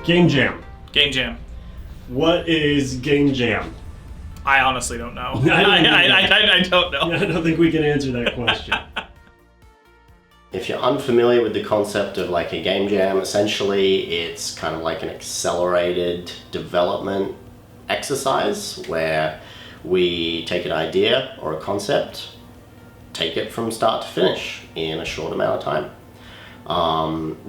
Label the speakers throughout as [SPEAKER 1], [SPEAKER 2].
[SPEAKER 1] Game Jam.
[SPEAKER 2] Game Jam.
[SPEAKER 1] What is Game Jam?
[SPEAKER 2] I honestly don't know.
[SPEAKER 1] I
[SPEAKER 2] don't know.
[SPEAKER 1] I don't think we can answer that question.
[SPEAKER 3] If you're unfamiliar with the concept of like a game jam, essentially it's kind of like an accelerated development exercise where we take an idea or a concept, take it from start to finish in a short amount of time.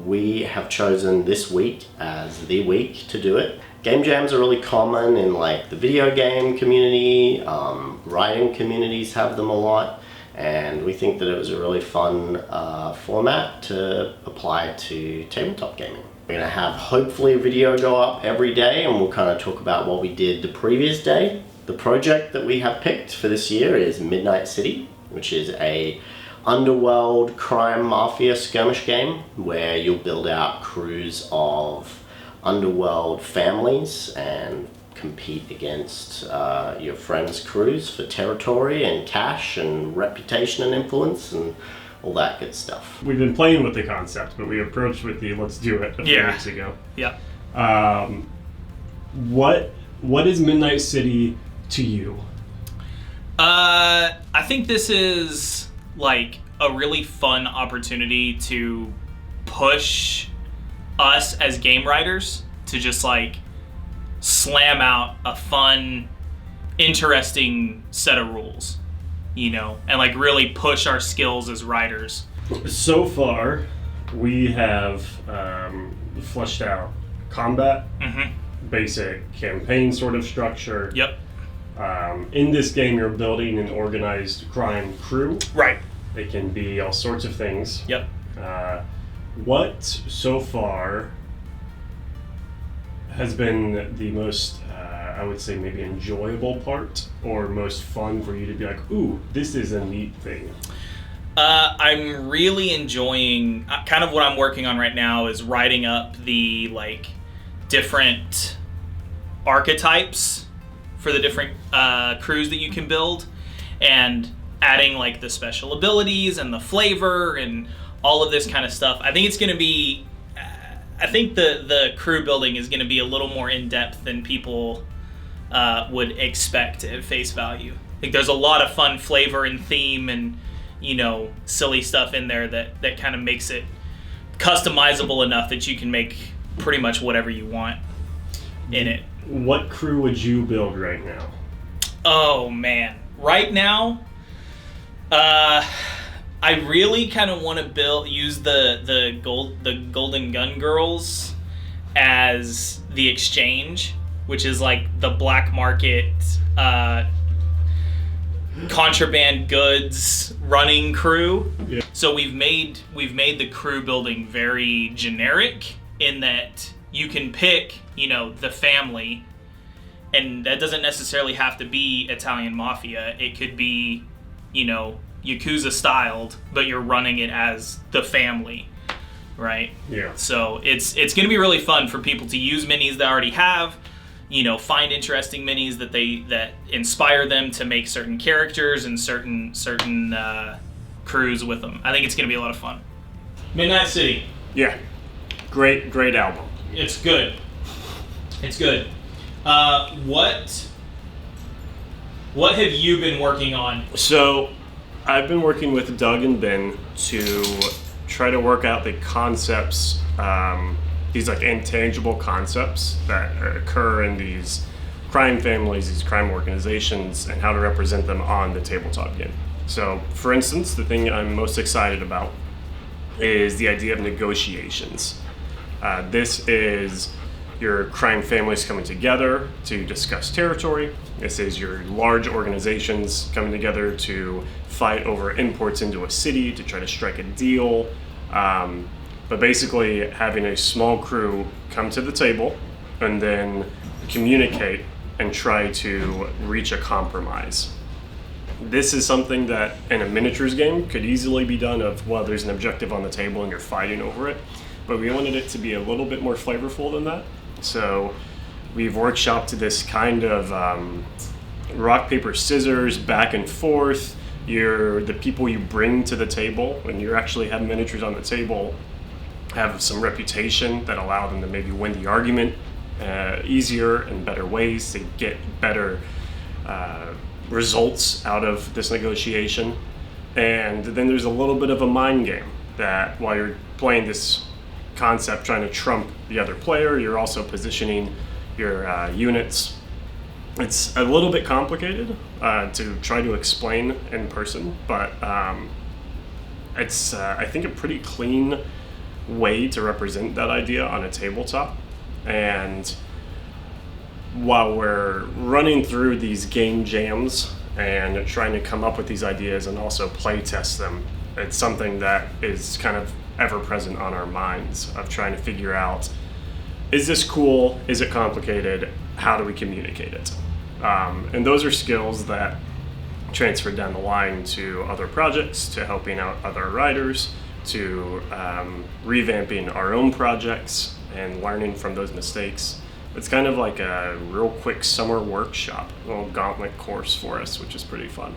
[SPEAKER 3] We have chosen this week as the week to do it. Game jams are really common in like the video game community, writing communities have them a lot. And we think that it was a really fun format to apply to tabletop gaming. We're going to have hopefully a video go up every day, and we'll kind of talk about what we did the previous day. The project that we have picked for this year is Midnight City, which is a underworld crime mafia skirmish game where you'll build out crews of underworld families and compete against your friends' crews for territory and cash and reputation and influence and all that good stuff.
[SPEAKER 1] We've been playing with the concept, but we approached with the let's do it a few weeks ago.
[SPEAKER 2] Yeah.
[SPEAKER 1] What is Midnight City to you?
[SPEAKER 2] I think this is like a really fun opportunity to push us as game writers to just like slam out a fun, interesting set of rules, you know, and like really push our skills as writers.
[SPEAKER 1] So far, we have fleshed out combat, basic campaign sort of structure.
[SPEAKER 2] Yep.
[SPEAKER 1] In this game, you're building an organized crime crew.
[SPEAKER 2] Right.
[SPEAKER 1] They can be all sorts of things.
[SPEAKER 2] Yep.
[SPEAKER 1] What so far has been the most, I would say, maybe enjoyable part or most fun for you to be like, ooh, this is a neat thing?
[SPEAKER 2] I'm really enjoying, kind of what I'm working on right now is writing up the like different archetypes for the different crews that you can build and adding like the special abilities and the flavor and all of this kind of stuff. I think it's going to be, I think the crew building is going to be a little more in-depth than people would expect at face value. I think there's a lot of fun flavor and theme and, you know, silly stuff in there that kind of makes it customizable enough that you can make pretty much whatever you want in it.
[SPEAKER 1] What crew would you build right now?
[SPEAKER 2] Oh, man. Right now, I really kind of want to use the Golden Gun Girls as the exchange, which is like the black market contraband goods running crew. Yeah. So we've made the crew building very generic in that you can pick, you know, the family, and that doesn't necessarily have to be Italian mafia. It could be, you know, Yakuza styled, but you're running it as the family, right?
[SPEAKER 1] Yeah.
[SPEAKER 2] So it's going to be really fun for people to use minis they already have, you know, find interesting minis that inspire them to make certain characters and certain crews with them. I think it's going to be a lot of fun. Midnight City.
[SPEAKER 1] Yeah. Great album.
[SPEAKER 2] It's good. It's good. What have you been working on?
[SPEAKER 1] So I've been working with Doug and Ben to try to work out the concepts, these like intangible concepts that occur in these crime families, these crime organizations, and how to represent them on the tabletop game. So, for instance, the thing I'm most excited about is the idea of negotiations. This is your crime families coming together to discuss territory. This is your large organizations coming together to fight over imports into a city to try to strike a deal. But basically having a small crew come to the table and then communicate and try to reach a compromise. This is something that in a miniatures game could easily be done of, well, there's an objective on the table and you're fighting over it. But we wanted it to be a little bit more flavorful than that. So we've workshopped this kind of rock, paper, scissors, back and forth. The people you bring to the table, when you actually have miniatures on the table, have some reputation that allow them to maybe win the argument easier and better ways to get better results out of this negotiation. And then there's a little bit of a mind game that while you're playing this concept trying to trump the other player, you're also positioning your units. It's a little bit complicated to try to explain in person, but it's I think a pretty clean way to represent that idea on a tabletop. And while we're running through these game jams and trying to come up with these ideas and also play test them, it's something that is kind of ever present on our minds of trying to figure out, is this cool? Is it complicated? How do we communicate it? And those are skills that transfer down the line to other projects, to helping out other writers, to revamping our own projects and learning from those mistakes. It's kind of like a real quick summer workshop, a little gauntlet course for us, which is pretty fun.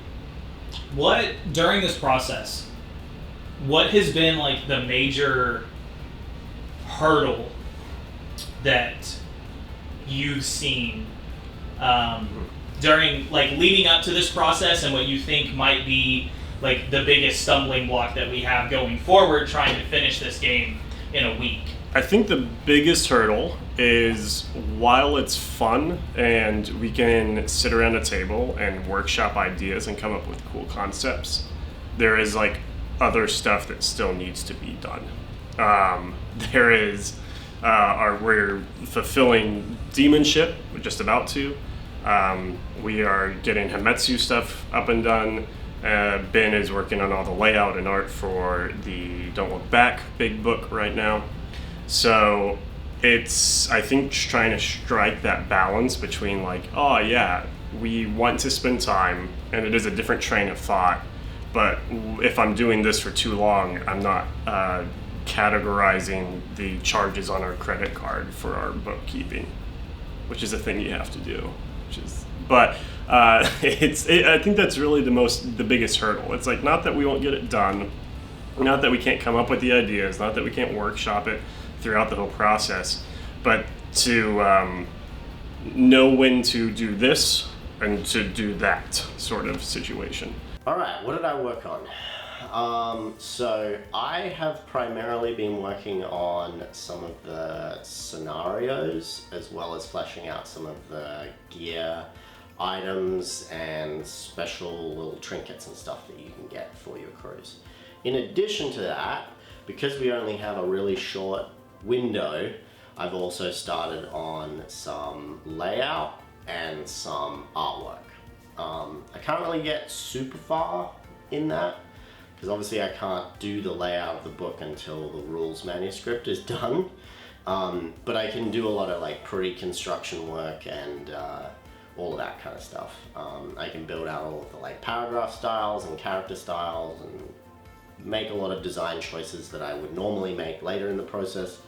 [SPEAKER 2] What, during this process, what has been like the major hurdle that you've seen during, like, leading up to this process, and what you think might be like the biggest stumbling block that we have going forward trying to finish this game in a week?
[SPEAKER 1] I think the biggest hurdle is, while it's fun and we can sit around a table and workshop ideas and come up with cool concepts, there is like other stuff that still needs to be done. There is we're fulfilling Demonship, we're just about to. We are getting Hametsu stuff up and done. Ben is working on all the layout and art for the Don't Look Back big book right now. So it's, I think, trying to strike that balance between like, oh yeah, we want to spend time and it is a different train of thought, but if I'm doing this for too long, I'm not categorizing the charges on our credit card for our bookkeeping, which is a thing you have to do. I think that's really the biggest hurdle. It's like, not that we won't get it done, not that we can't come up with the ideas, not that we can't workshop it throughout the whole process, but to know when to do this and to do that sort of situation.
[SPEAKER 3] All right, what did I work on? So I have primarily been working on some of the scenarios, as well as fleshing out some of the gear items and special little trinkets and stuff that you can get for your crews. In addition to that, because we only have a really short window, I've also started on some layout and some artwork. I can't really get super far in that, because obviously I can't do the layout of the book until the rules manuscript is done. But I can do a lot of like pre-construction work and all of that kind of stuff. I can build out all of the like paragraph styles and character styles and make a lot of design choices that I would normally make later in the process,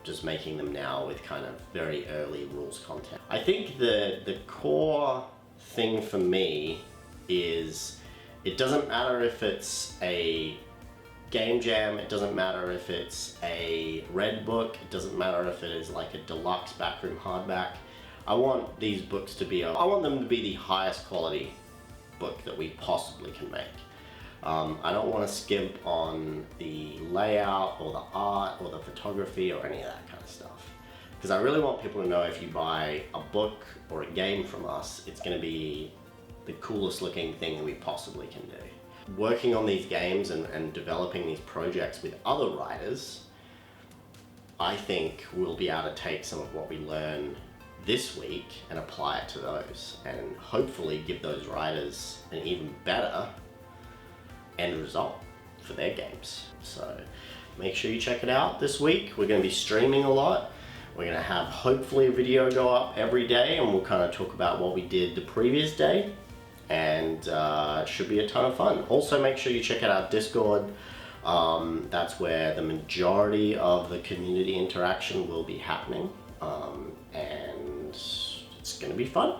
[SPEAKER 3] just making them now with kind of very early rules content. I think the core thing for me is, it doesn't matter if it's a game jam, it doesn't matter if it's a red book, it doesn't matter if it is like a deluxe backroom hardback. I want these books to be, I want them to be the highest quality book that we possibly can make. I don't want to skimp on the layout or the art or the photography or any of that kind of stuff. Because I really want people to know, if you buy a book or a game from us, it's going to be the coolest looking thing that we possibly can do. Working on these games and developing these projects with other writers, I think we'll be able to take some of what we learn this week and apply it to those, and hopefully give those writers an even better end result for their games. So make sure you check it out this week. We're going to be streaming a lot. We're going to have hopefully a video go up every day, and we'll kind of talk about what we did the previous day, and it should be a ton of fun. Also, make sure you check out our Discord. That's where the majority of the community interaction will be happening, and it's going to be fun.